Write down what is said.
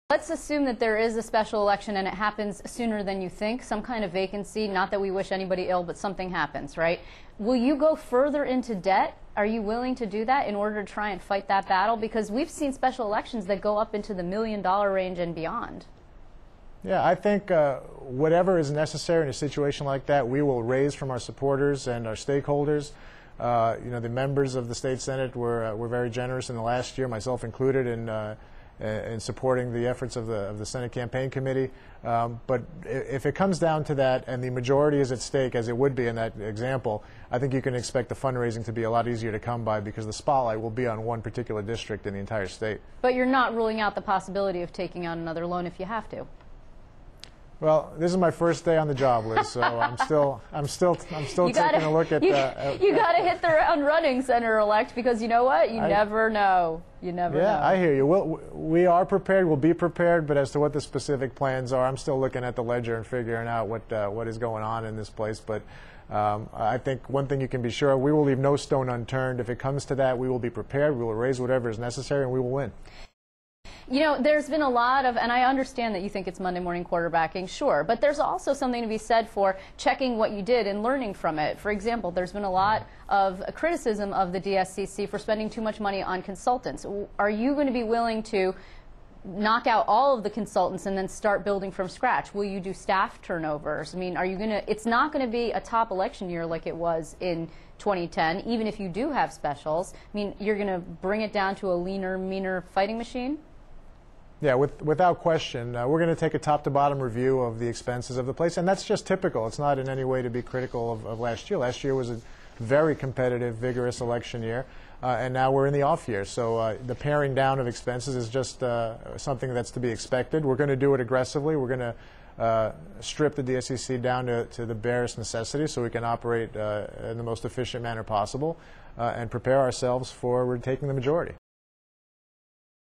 Let's assume that there is a special election and it happens sooner than you think, some kind of vacancy, not that we wish anybody ill, but something happens, right? Will you go further into debt? Are you willing to do that in order to try and fight that battle? Because we've seen special elections that go up into the $1 million range and beyond. Yeah, I think whatever is necessary in a situation like that, we will raise from our supporters and our stakeholders. You know, the members of the state senate were very generous in the last year, myself included, in supporting the efforts of the Senate Campaign Committee. But if it comes down to that and the majority is at stake, as it would be in that example, I think you can expect the fundraising to be a lot easier to come by because the spotlight will be on one particular district in the entire state. But you're not ruling out the possibility of taking out another loan if you have to. Well, this is my first day on the job, Liz, so I'm still taking a look at. You got to hit the ground running, Senator-elect, because you know what? You never know. You never know. Yeah, I hear you. We are prepared. We'll be prepared. But as to what the specific plans are, I'm still looking at the ledger and figuring out what is going on in this place. But I think one thing you can be sure of, we will leave no stone unturned. If it comes to that, we will be prepared. We will raise whatever is necessary, and we will win. You know, there's been a lot of, and I understand that you think it's Monday morning quarterbacking, sure, but there's also something to be said for checking what you did and learning from it. For example, there's been a lot of criticism of the DSCC for spending too much money on consultants. Are you going to be willing to knock out all of the consultants and then start building from scratch? Will you do staff turnovers? I mean, are you going to, it's not going to be a top election year like it was in 2010, even if you do have specials. I mean, you're going to bring it down to a leaner, meaner fighting machine? Yeah, without question. We're going to take a top-to-bottom review of the expenses of the place, and that's just typical. It's not in any way to be critical of last year. Last year was a very competitive, vigorous election year, and now we're in the off year. So the paring down of expenses is just something that's to be expected. We're going to do it aggressively. We're going to strip the DSCC down to the barest necessity so we can operate in the most efficient manner possible and prepare ourselves for taking the majority.